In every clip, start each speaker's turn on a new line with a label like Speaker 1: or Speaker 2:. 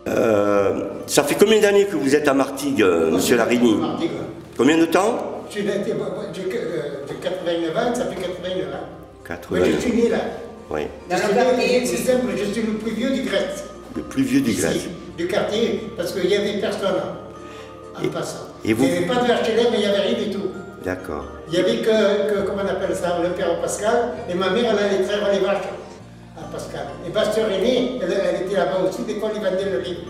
Speaker 1: Ça fait combien d'années que vous êtes à Martigues, monsieur Larini? Combien de temps?
Speaker 2: J'ai 89 ans, ça fait 89 ans.
Speaker 1: 89
Speaker 2: ans. Je suis né là.
Speaker 1: Oui.
Speaker 2: C'est simple, je suis le plus vieux du Grèce.
Speaker 1: Le plus vieux du Grèce.
Speaker 2: Du quartier, parce qu'il n'y avait personne en passant.
Speaker 1: Et vous...
Speaker 2: Il n'y avait pas de HLM, mais il n'y avait rien du tout.
Speaker 1: D'accord.
Speaker 2: Il n'y avait que, comment on appelle ça, le père Pascal, et ma mère, elle allait traire les vaches à Pascal. Et ma soeur aînée, elle était là-bas aussi, des fois, elle vendait le livre.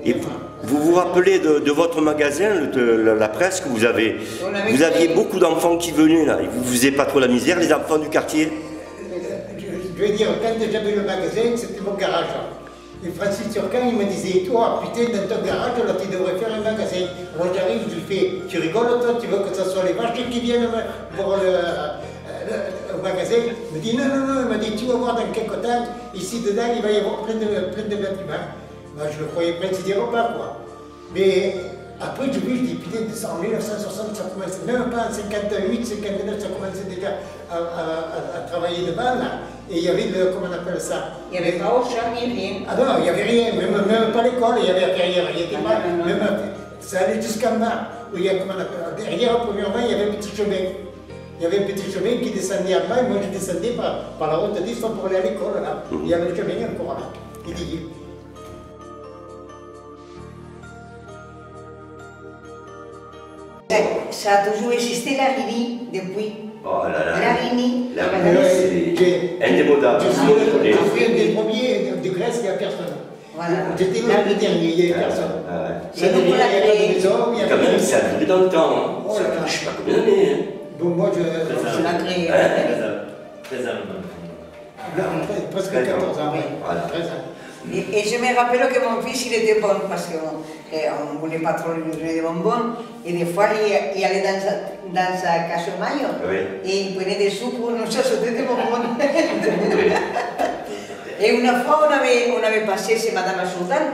Speaker 1: Et vous vous rappelez de votre magasin, la presse, que vous aviez beaucoup d'enfants qui venaient là, et vous ne faisiez pas trop la misère, les enfants du quartier?
Speaker 2: Je veux dire, quand j'avais le magasin, c'était mon garage. Et Francis Turcan, il me disait, toi, putain, dans ton garage, là, tu devrais faire un magasin. Alors j'arrive, je lui fais, tu rigoles, toi, tu veux que ce soit les vaches qui viennent voir le magasin? Il me dit, non, non, non, il m'a dit, tu vas voir dans quelques temps, ici dedans, il va y avoir plein de bâtiments. Ben, je le croyais plein de repas, quoi. Mais après, je dis, putain, en 1960, ça commençait, même pas en 58, 59, ça commençait déjà à travailler devant, là. Et il y avait le, comment on appelle ça?
Speaker 3: Il n'y avait pas Auchan, ni rien.
Speaker 2: Ah non, il n'y avait rien, même pas l'école, il n'y avait rien, il était pas, même, ça allait jusqu'en bas. Où il y a, comment on appelle, derrière, premièrement, il y avait un petit chemin. Il y avait un petit chemin qui descendait en bas, et moi je descendais par la route 10 pour aller à l'école, là. Il y avait le chemin encore là, il dit.
Speaker 3: Ça a toujours existé la Rini depuis.
Speaker 1: Oh là là.
Speaker 3: La Rini.
Speaker 1: C'est indémodable.
Speaker 2: Je suis un des premiers de Grèce, il n'y a personne.
Speaker 3: Voilà.
Speaker 2: J'étais le dernier, il n'y avait personne.
Speaker 3: C'est nous qu'on l'a créé.
Speaker 1: Quand même, ça a duré dans le temps. Hein.
Speaker 2: Oh là là.
Speaker 1: Je ne sais pas combien d'années. Hein.
Speaker 2: Bon, moi, je
Speaker 3: l'ai créé.
Speaker 4: 13 ans.
Speaker 2: presque 14 ans, oui.
Speaker 1: Voilà.
Speaker 2: 13 ans.
Speaker 3: Et je me rappelle que mon fils, il était bon parce qu'on ne voulait pas trop lui donner des bonbons. Et des fois, il allait dans sa cache au maillot.
Speaker 1: Oui.
Speaker 3: Et il prenait des sous pour nous acheter des bonbons. Et une fois, on avait passé chez Madame Sultan.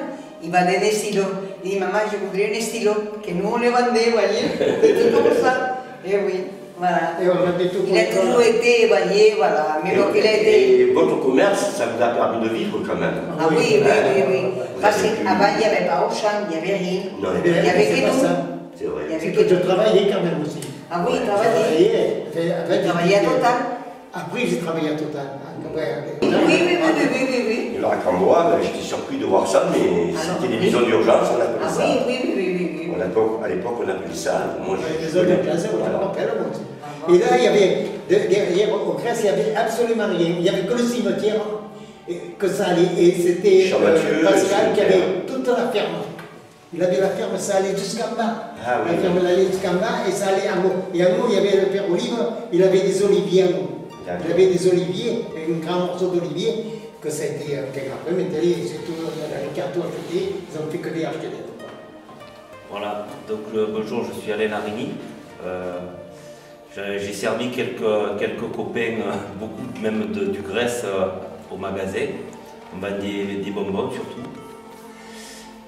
Speaker 3: Il va donner des stylos. Il dit, maman, je voudrais un stylo. Que nous, on les vendait, vous voyez. Tout comme ça. Et oui. Voilà.
Speaker 2: Et on vendait tout.
Speaker 3: Il a toujours été, vous voyez, voilà. Mais donc il a été.
Speaker 1: Et votre commerce, ça vous a permis de vivre quand même.
Speaker 3: Ah oui. Parce qu'avant, il n'y avait pas Auchan, il n'y avait rien.
Speaker 1: Non,
Speaker 3: Il n'y avait que nous.
Speaker 1: C'est vrai.
Speaker 3: Il y avait
Speaker 2: C'est
Speaker 3: que
Speaker 2: que je
Speaker 3: nous.
Speaker 2: travaillais quand même aussi.
Speaker 3: Ah oui, il travaillait. Il travaillait à Total.
Speaker 2: Après, j'ai travaillé à Total.
Speaker 3: Oui.
Speaker 1: Et là, à Cambois, j'étais surpris de voir ça, mais c'était des maisons d'urgence, on appelait
Speaker 3: Ah
Speaker 1: ça.
Speaker 3: oui.
Speaker 1: À l'époque, on appelait ça. Moi,
Speaker 2: Les zones de classe, on le rappelle, moi aussi. Et là, il y avait, derrière, au Grèce, il n'y avait absolument rien. Il n'y avait que le cimetière, que ça allait. Et c'était Pascal qui avait toute la ferme. Il avait la ferme, ça allait jusqu'en bas.
Speaker 1: Ah, oui,
Speaker 2: la ferme allait jusqu'en bas et ça allait en haut. Et en haut, il y avait le père Olive, il avait des oliviers en haut. Il avait des oliviers, un grand morceau d'olivier, que ça a été après, maintenant, c'est tout, les cartons achetés, ils ont fait que des acheter.
Speaker 4: Voilà, donc bonjour, je suis Alain Larini. J'ai servi quelques copains, beaucoup même du Grèce au magasin. On vendait des bonbons surtout.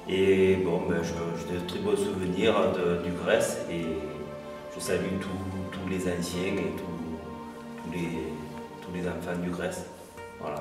Speaker 4: Et bon, j'ai de très beaux souvenirs du Grèce et je salue tous les anciens et tous les enfants du Grèce. Voilà.